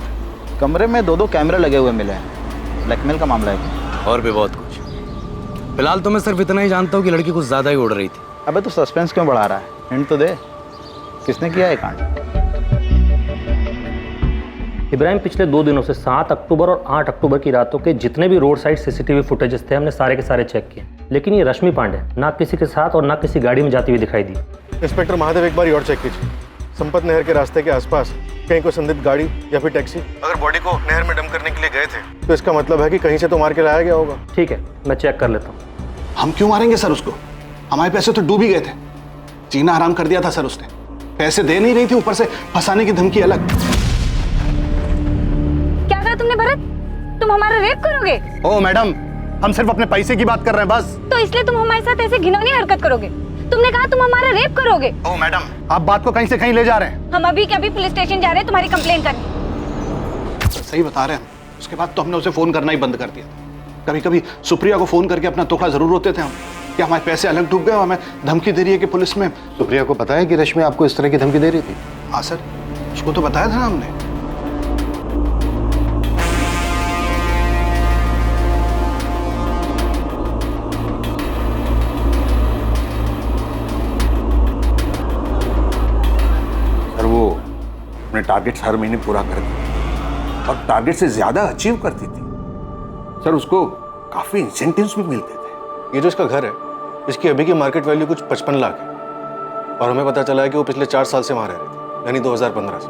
कमरे में 2 कैमरे लगे हुए मिले हैं। ब्लैकमेल का मामला है और भी बहुत कुछ। फिलहाल तो मैं सिर्फ इतना ही जानता हूँ कि लड़की कुछ ज्यादा ही उड़ रही थी। अबे तो सस्पेंस क्यों बढ़ा रहा है? हिंट तो दे, किसने किया है कांड? इब्राहिम, पिछले 2 दिनों से 7 अक्टूबर और 8 अक्टूबर की रातों के जितने भी रोड साइड सीसीटीवी फुटेजेस थे हमने सारे के सारे चेक किए, लेकिन ये रश्मि पांडे ना किसी के साथ और ना किसी गाड़ी में जाती हुई दिखाई दी। इंस्पेक्टर महादेव, एक बार और चेक कीजिए संपत नहर के रास्ते के आसपास कहीं कोई संदिग्ध गाड़ी या फिर टैक्सी। अगर बॉडी को नहर में डंप करने के लिए गए थे तो इसका मतलब है कि कहीं से तो मार के लाया गया होगा। ठीक है, मैं चेक कर लेता हूँ। हम क्यों मारेंगे सर उसको? हमारे पैसे तो डूब ही गए थे। जीना हराम कर दिया था सर उसने। पैसे दे नहीं रही थी, ऊपर से फंसाने की धमकी अलग। क्या कहा तुमने भरत? तुम हमारा रेप करोगे? ओ मैडम, हम सिर्फ अपने पैसे की बात कर रहे हैं बस। तो इसलिए तुम हमारे साथ ऐसे घिनौनी हरकत करोगे? तुमने कहा तुम हमारा रेप करोगे। ओ मैडम, आप बात को कहीं से कहीं ले जा रहे हैं। हम अभी के अभी पुलिस स्टेशन जा रहे हैं तुम्हारी कंप्लेन करने। सही बता रहे हैं। उसके बाद तो हमने उसे फोन करना ही बंद कर दिया। कभी कभी सुप्रिया को फोन करके अपना टुकड़ा जरूर होते थे हम कि हमारे पैसे अलग डूब गए और हमें धमकी दे रही है कि पुलिस में। सुप्रिया को पता है कि रश्मि आपको इस तरह की धमकी दे रही थी? हाँ सर, उसको तो बताया था ना हमने। सर वो अपने टारगेट्स हर महीने पूरा करती और टारगेट से ज्यादा अचीव करती थी। सर उसको काफी इंसेंटिव्स भी मिलते थे। ये जो इसका घर है, इसकी अभी की मार्केट वैल्यू कुछ 55 लाख है और हमें पता चला है कि वो पिछले 4 साल से वहाँ रह रही थी, यानी 2015 से।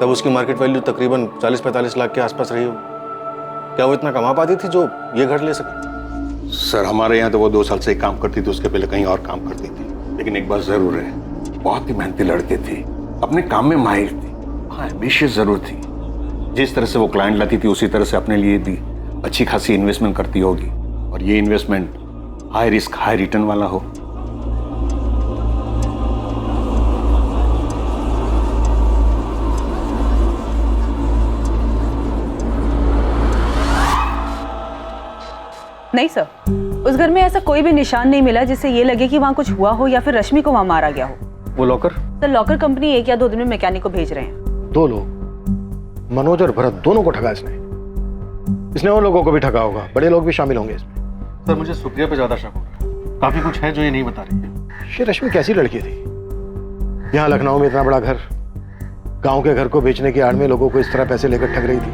तब उसकी मार्केट वैल्यू तकरीबन 40-45 लाख के आसपास रही होगी। क्या वो इतना कमा पाती थी जो ये घर ले सके? सर हमारे यहाँ तो वो 2 साल से ही काम करती थी, उसके पहले कहीं और काम करती थी। लेकिन एक बात जरूर है, बहुत ही मेहनती लड़की थी, अपने काम में माहिर थी, हाँ एम्बिशियस जरूर थी। जिस तरह से वो क्लाइंट लाती थी उसी तरह से अपने लिए भी अच्छी खासी इन्वेस्टमेंट करती होगी, और ये investment high risk high return वाला हो। नहीं सर, उस घर में ऐसा कोई भी निशान नहीं मिला जिससे ये लगे कि वहाँ कुछ हुआ हो या फिर रश्मि को वहाँ मारा गया हो। वो लॉकर? सर लॉकर कंपनी 1 या 2 दिन में मैकेनिक को भेज रहे हैं। 2 लोग, मनोज और भरत, दोनों को ठगा इसने और लोगों को भी ठगा होगा, बड़े लोग भी शामिल होंगे इसमें। सर मुझे सुप्रिया पे ज्यादा शक हो रहा है, काफी कुछ है जो ये नहीं बता रही है। ये रश्मि कैसी लड़की थी? यहाँ लखनऊ में इतना बड़ा घर, गांव के घर को बेचने की आड़ में लोगों को इस तरह पैसे लेकर ठग रही थी,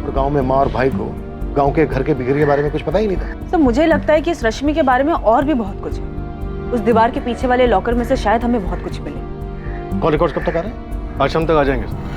और गांव में माँ और भाई को गांव के घर के बिक्री के बारे में कुछ पता ही नहीं था। सर मुझे लगता है कि इस रश्मि के बारे में और भी बहुत कुछ है। उस दीवार के पीछे वाले लॉकर में से शायद हमें बहुत कुछ मिले। कॉल रिकॉर्ड्स कब तक आ रहे हैं? आज शाम तक आ जाएंगे।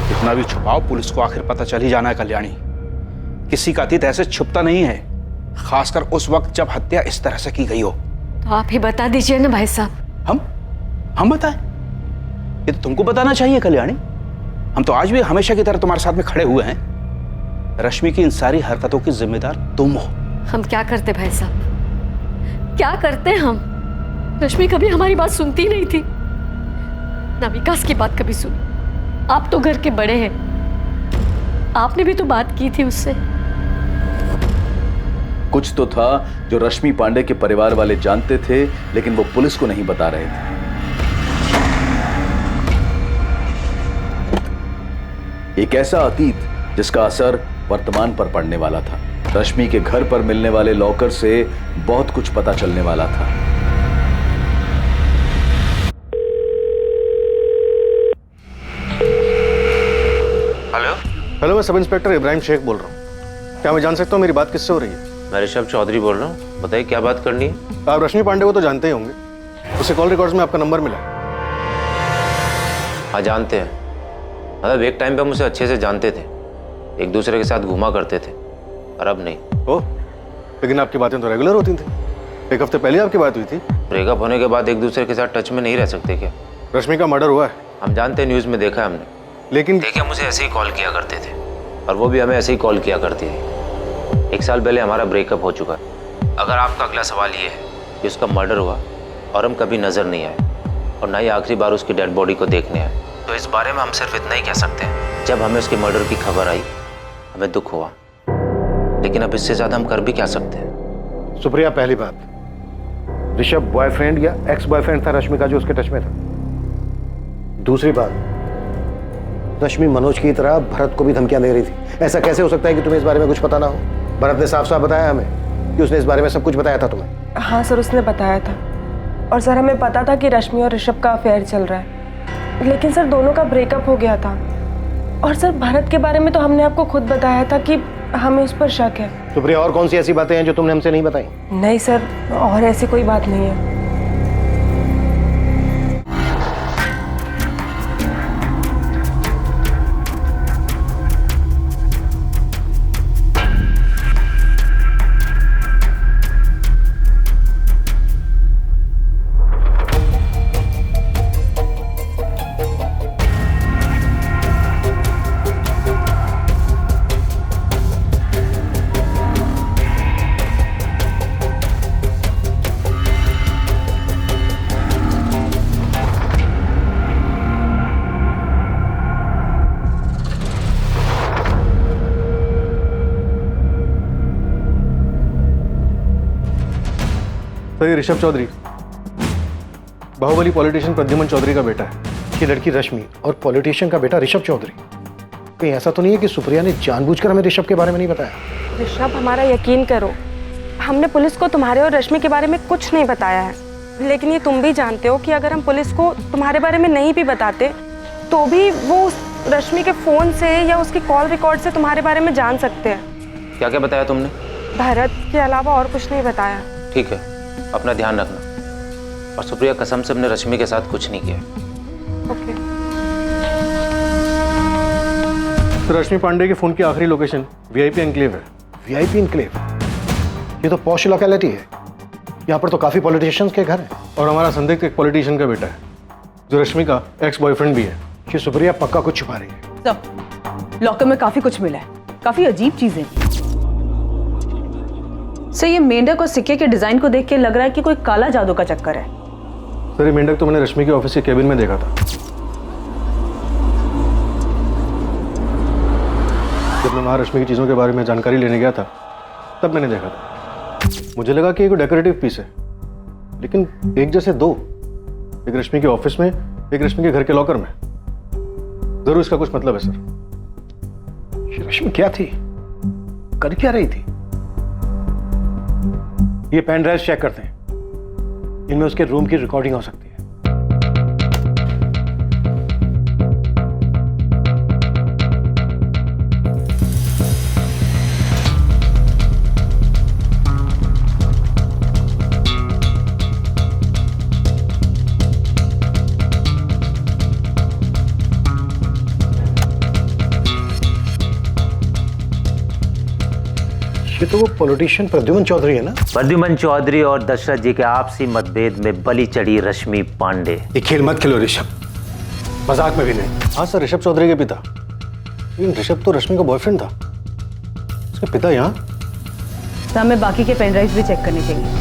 कितना भी छुपाओ, पुलिस को आखिर पता चल ही जाना है कल्याणी। किसी का अतीत ऐसे छुपता नहीं है, खासकर उस वक्त जब हत्या इस तरह से की गई हो। तो आप ही बता दीजिए ना भाई साहब। हम बताएं? ये तो तुमको बताना चाहिए कल्याणी। हम तो आज भी हमेशा की तरह तुम्हारे साथ में खड़े हुए हैं। रश्मि की इन सारी हरकतों की जिम्मेदार तुम हो। हम क्या करते भाई साहब, क्या करते हम? रश्मि कभी हमारी बात सुनती नहीं थी, ना विकास की बात कभी सुनी। आप तो घर के बड़े हैं, आपने भी तो बात की थी उससे। कुछ तो था जो रश्मि पांडे के परिवार वाले जानते थे, लेकिन वो पुलिस को नहीं बता रहे थे। एक ऐसा अतीत जिसका असर वर्तमान पर पड़ने वाला था। रश्मि के घर पर मिलने वाले लॉकर से बहुत कुछ पता चलने वाला था। हेलो, मैं सब इंस्पेक्टर इब्राहिम शेख बोल रहा हूँ। क्या मैं जान सकता हूँ मेरी बात किससे हो रही है? मैं ऋषभ चौधरी बोल रहा हूँ। बताइए क्या बात करनी है? आप रश्मि पांडे को तो जानते ही होंगे, उसे कॉल रिकॉर्ड्स में आपका नंबर मिला। हाँ जानते हैं, मतलब एक टाइम पे हम उसे अच्छे से जानते थे, एक दूसरे के साथ घूमा करते थे, और अब नहीं। ओह, लेकिन आपकी बातें तो रेगुलर होती थी। एक हफ्ते पहले आपकी बात हुई थी। ब्रेकअप होने के बाद एक दूसरे के साथ टच में नहीं रह सकते क्या? रश्मि का मर्डर हुआ है। हम जानते हैं, न्यूज़ में देखा है हमने, लेकिन देखिए मुझे ऐसे ही कॉल किया करते थे और वो भी हमें ऐसे ही कॉल किया करती थी। 1 साल पहले हमारा ब्रेकअप हो चुका है। अगर आपका अगला सवाल ये है कि उसका मर्डर हुआ और हम कभी नज़र नहीं आए और ना ही आखिरी बार उसकी डेड बॉडी को देखने आए, तो इस बारे में हम सिर्फ इतना ही कह सकते हैं, जब हमें उसके मर्डर की खबर आई हमें दुख हुआ, लेकिन अब इससे ज़्यादा हम कर भी क्या सकते हैं? सुप्रिया, पहली बात, ऋषभ बॉयफ्रेंड या एक्स बॉयफ्रेंड था रश्मि का जो उसके टच में था? दूसरी बात, रश्मि मनोज की तरह भरत को भी धमकियां दे रही थी। ऐसा कैसे हो सकता है कि तुम्हें इस बारे में कुछ पता ना हो? भरत ने साफ साफ बताया हमें कि उसने इस बारे में सब कुछ बताया था तुम्हें। हाँ सर, उसने बताया था, और सर हमें पता था कि रश्मि और ऋषभ का अफेयर चल रहा है, लेकिन सर दोनों का ब्रेकअप हो गया था। और सर भरत के बारे में तो हमने आपको खुद बताया था कि हमें उस पर शक है। सुप्रिया, और कौन सी ऐसी बातें हैं जो तुमने हमसे नहीं बताई? नहीं सर, और ऐसी कोई बात नहीं है। सर ये ऋषभ चौधरी बाहुबली पॉलिटिशियन प्रद्युमन चौधरी का बेटा है। ये लड़की रश्मि और पॉलिटिशियन का बेटा ऋषभ चौधरी। कहीं ऐसा तो नहीं है कि सुप्रिया ने जानबूझकर हमें ऋषभ के बारे में नहीं बताया? ऋषभ, हमारा यकीन करो, हमने पुलिस को तुम्हारे और रश्मि के बारे में कुछ नहीं बताया है। लेकिन ये तुम भी जानते हो कि अगर हम पुलिस को तुम्हारे बारे में नहीं भी बताते तो भी वो रश्मि के फोन से या उसकी कॉल रिकॉर्ड से तुम्हारे बारे में जान सकते हैं। क्या क्या बताया तुमने? भरत के अलावा और कुछ नहीं बताया। ठीक है, अपना ध्यान रखना। और सुप्रिया, कसम से हमने रश्मि के साथ कुछ नहीं किया। ओके। तो रश्मि पांडे के फोन की आखिरी लोकेशन वीआईपी एनक्लेव है। VIP enclave? ये तो पॉश लोकेलिटी है। यहाँ पर तो काफी पॉलिटिशियंस के घर हैं। और हमारा संदिग्ध एक पॉलिटिशियन का बेटा है जो रश्मि का एक्स बॉयफ्रेंड भी है। ये सुप्रिया पक्का कुछ छुपा रही है। सब लॉकर में काफी कुछ मिला है, काफी अजीब चीजें। सर, ये मेंढक और सिक्के के डिजाइन को देख के लग रहा है कि कोई काला जादू का चक्कर है। सर ये मेंढक तो मैंने रश्मि के ऑफिस के केबिन में देखा था। जब मैं वहां रश्मि की चीजों के बारे में जानकारी लेने गया था तब मैंने देखा था। मुझे लगा कि ये कोई डेकोरेटिव पीस है, लेकिन एक जैसे दो, एक रश्मि के ऑफिस में, एक रश्मि के घर के लॉकर में। जरूर इसका कुछ मतलब है सर। ये रश्मि क्या थी, कर क्या रही थी? ये पेन ड्राइव चेक करते हैं, इनमें उसके रूम की रिकॉर्डिंग हो सकती है। ये तो वो पॉलिटिशियन प्रद्युमन चौधरी है ना? प्रद्युमन चौधरी और दशरथ जी के आपसी मतभेद में बलि चढ़ी रश्मि पांडे। ये खेल मत खेलो ऋषभ, मजाक में भी नहीं। हाँ सर, ऋषभ चौधरी के पिता। लेकिन ऋषभ तो रश्मि का बॉयफ्रेंड था। उसके पिता यहाँ? तो हमें बाकी के पेन ड्राइव भी चेक करने चाहिए।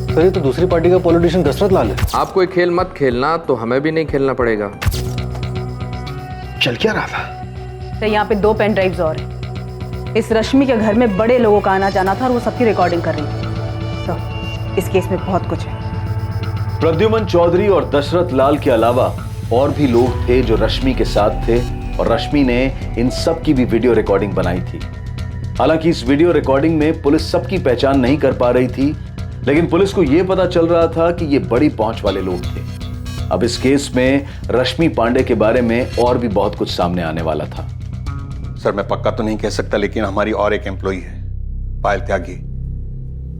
सर ये तो दूसरी पार्टी का पॉलिटिशियन दशरथ लाल है। आप कोई खेल मत खेलना तो हमें भी नहीं खेलना पड़ेगा। चल क्या रहा था? तो यहाँ पे 2 पेन ड्राइव्स और हैं। इस रश्मि के घर में बड़े लोगों का आना जाना था और वो सबकी रिकॉर्डिंग कर रही थी। तो इस केस में बहुत कुछ है। प्रद्युमन चौधरी और दशरथ लाल के अलावा और भी लोग थे जो रश्मि के साथ थे, और रश्मि ने इन सब की भी वीडियो रिकॉर्डिंग बनाई थी। हालांकि इस वीडियो रिकॉर्डिंग में पुलिस सबकी पहचान नहीं कर पा रही थी, लेकिन पुलिस को यह पता चल रहा था कि ये बड़ी पहुंच वाले लोग थे। अब इस केस में रश्मि पांडे के बारे में और भी बहुत कुछ सामने आने वाला था। सर मैं पक्का तो नहीं कह सकता, लेकिन हमारी और एक एम्प्लॉई है, पायल त्यागी,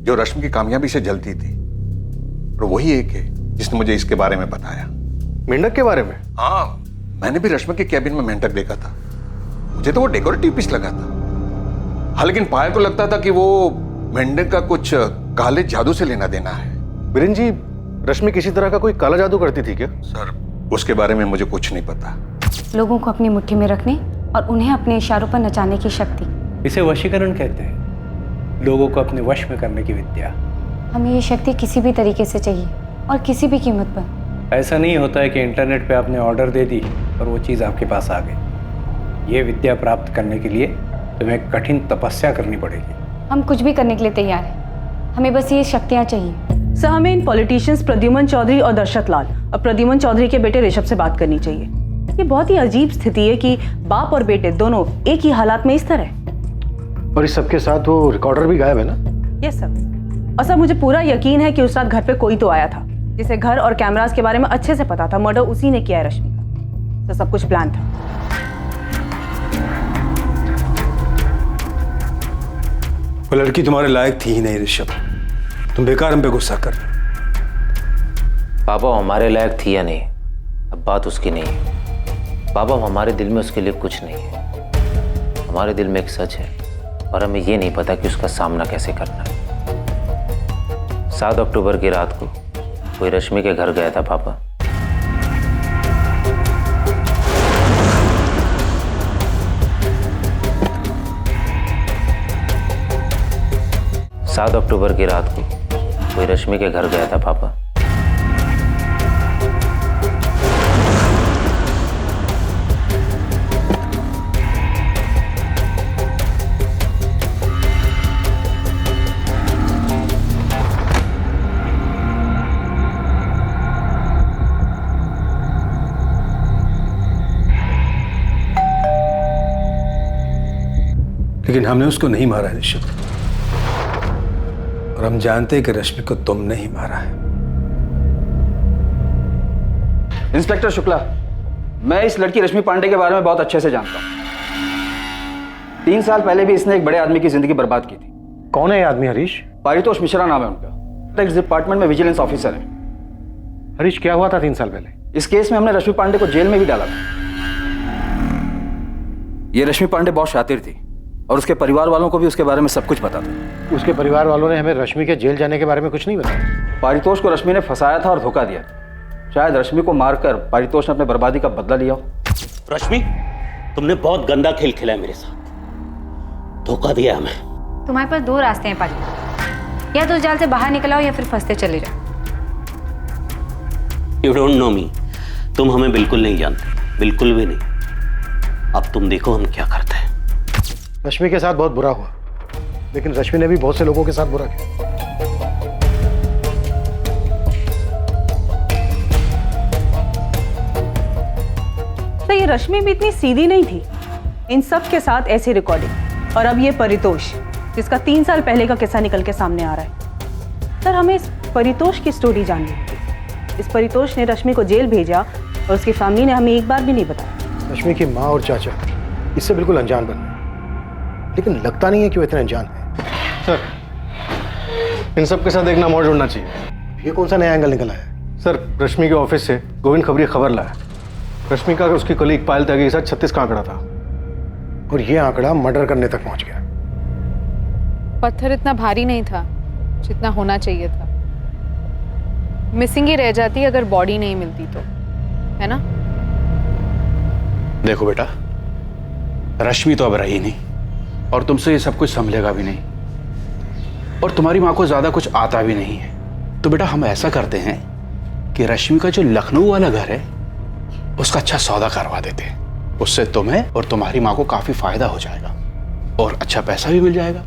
जो रश्मि की कामयाबी से जलती थी, और वही एक है जिसने मुझे इसके बारे में बताया। मेंढक के बारे में? हाँ, मैंने भी रश्मि के कैबिन में मेंढक देखा था। मुझे तो वो डेकोरेटिव पीस लगा था। हाँ, लेकिन पायल को लगता था कि वो मेंढक का कुछ काले जादू से लेना देना है। बीरेन जी, रश्मि किसी तरह का कोई काला जादू करती थी क्या? सर उसके बारे में मुझे कुछ नहीं पता। लोगों को अपनी मुट्ठी में रखने और उन्हें अपने इशारों पर नचाने की शक्ति, इसे वशीकरण कहते हैं, लोगों को अपने वश में करने की विद्या। हमें ये शक्ति किसी भी तरीके से चाहिए और किसी भी कीमत पर। ऐसा नहीं होता है कि इंटरनेट पे आपने ऑर्डर दे दी और वो चीज़ आपके पास आ गई। ये विद्या प्राप्त करने के लिए तुम्हें कठिन तपस्या करनी पड़ेगी। हम कुछ भी करने के लिए तैयार हैं, हमें बस ये शक्तियाँ चाहिए। सर, हमें इन पॉलिटिशियंस प्रद्युमन चौधरी और दशरथ लाल और प्रद्युमन चौधरी के बेटे ऋषभ से बात करनी चाहिए। ये बहुत ही अजीब स्थिति है कि बाप और बेटे दोनों एक ही हालात में इस तरह। और इस सबके साथ वो रिकॉर्डर भी गायब है ना? Yes sir. और सर मुझे पूरा यकीन है कि उस रात घर पे कोई तो आया था जिसे घर और कैमरास के बारे में अच्छे से पता था। मर्डर उसी ने किया है रश्मि का। तो सब कुछ प्लान था। वो लड़की तुम्हारे लायक थी ही नहीं ऋषभ, तुम बेकार हम पे गुस्सा कर रहे। पापा हमारे लायक थी या नहीं, अब बात उसकी नहीं है। पापा हमारे दिल में उसके लिए कुछ नहीं है। हमारे दिल में एक सच है और हमें ये नहीं पता कि उसका सामना कैसे करना है। 7 अक्टूबर की रात को कोई रश्मि के घर गया था पापा। सात अक्टूबर की रात को कोई रश्मि के घर गया था पापा। लेकिन हमने उसको नहीं मारा है ऋषभ, और हम जानते हैं कि रश्मि को तुमने ही मारा है। इंस्पेक्टर शुक्ला, मैं इस लड़की रश्मि पांडे के बारे में बहुत अच्छे से जानता हूँ। 3 साल पहले भी इसने एक बड़े आदमी की जिंदगी बर्बाद की थी। कौन है ये आदमी? हरीश? पारितोष मिश्रा नाम है उनका, टैक्स डिपार्टमेंट में विजिलेंस ऑफिसर है। हरीश, क्या हुआ था 3 साल पहले? इस केस में हमने रश्मि पांडे को जेल में भी डाला था। ये रश्मि पांडे बहुत शातिर थी और उसके परिवार वालों को भी उसके बारे में सब कुछ पता था। उसके परिवार वालों ने हमें रश्मि के जेल जाने के बारे में कुछ नहीं बताया। पारितोष को रश्मि ने फंसाया था और धोखा दिया। शायद रश्मि को मारकर पारितोष ने अपने बर्बादी का बदला लिया हो। रश्मि, तुमने बहुत गंदा खेल खेला है मेरे साथ, धोखा दिया हमें। तुम्हारे पास 2 रास्ते हैं पाली, या तो जाल से बाहर निकल आओ या फिर फंसते चले जाओ। यू डोंट नो मी, तुम हमें बिल्कुल नहीं जानते, बिल्कुल भी नहीं। अब तुम देखो हम क्या करते हैं। रश्मि के साथ बहुत बुरा हुआ, लेकिन रश्मि ने भी बहुत से लोगों के साथ बुरा किया। तो ये रश्मि भी इतनी सीधी नहीं थी। इन सब के साथ ऐसी रिकॉर्डिंग, और अब ये परितोष जिसका 3 साल पहले का किस्सा निकल के सामने आ रहा है। सर, हमें इस परितोष की स्टोरी जाननी है। इस परितोष ने रश्मि को जेल भेजा और उसकी फैमिली ने हमें एक बार भी नहीं बताया। रश्मि की माँ और चाचा इससे बिल्कुल अनजान बन गए, लेकिन लगता नहीं है कि वो इतने अनजान है। सर, इन सब के साथ एक नाम और जोड़ना चाहिए। ये कौन सा नया एंगल निकल आया? सर, रश्मि के ऑफिस से गोविंद खबरी खबर लाया। रश्मि का उसकी कलीग पायल त्यागी के साथ 36 का आंकड़ा था, और ये आंकड़ा मर्डर करने तक पहुंच गया। पत्थर इतना भारी नहीं था जितना होना चाहिए था। मिसिंग ही रह जाती अगर बॉडी नहीं मिलती तो, है ना? देखो बेटा, रश्मि तो अब रही नहीं और तुमसे ये सब कुछ संभलेगा भी नहीं, और तुम्हारी माँ को ज्यादा कुछ आता भी नहीं है। तो बेटा हम ऐसा करते हैं कि रश्मि का जो लखनऊ वाला घर है उसका अच्छा सौदा करवा देते हैं। उससे तुम्हें और तुम्हारी माँ को काफी फायदा हो जाएगा और अच्छा पैसा भी मिल जाएगा,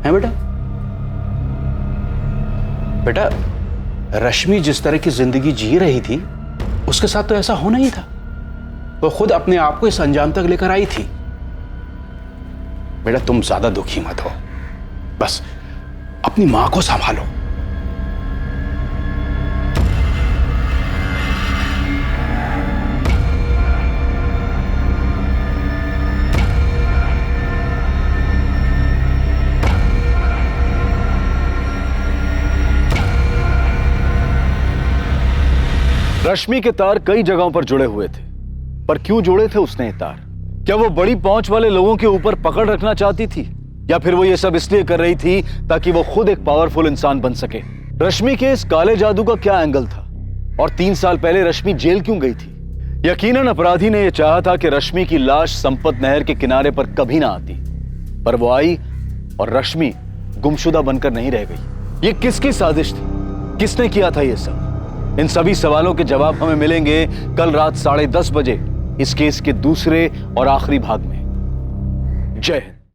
है बेटा? बेटा, रश्मि जिस तरह की जिंदगी जी रही थी उसके साथ तो ऐसा होना ही था। वो खुद अपने आप को इस अंजाम तक लेकर आई थी। बेटा तुम ज्यादा दुखी मत हो, बस अपनी मां को संभालो। रश्मि के तार कई जगहों पर जुड़े हुए थे, पर क्यों जोड़े थे उसने ये तार? क्या वो बड़ी पहुंच वाले लोगों के ऊपर पकड़ रखना चाहती थी, या फिर वो ये सब इसलिए कर रही थी ताकि वो खुद एक पावरफुल इंसान बन सके? रश्मि के इस काले जादू का क्या एंगल था, और 3 साल पहले रश्मि जेल क्यों गई थी? यकीनन अपराधी ने यह चाहा था कि रश्मि की लाश संपत नहर के किनारे पर कभी ना आती, पर वो आई और रश्मि गुमशुदा बनकर नहीं रह गई। ये किसकी साजिश थी? किसने किया था ये सब? इन सभी सवालों के जवाब हमें मिलेंगे कल रात 10:30 बजे इस केस के दूसरे और आखिरी भाग में। जय हिंद।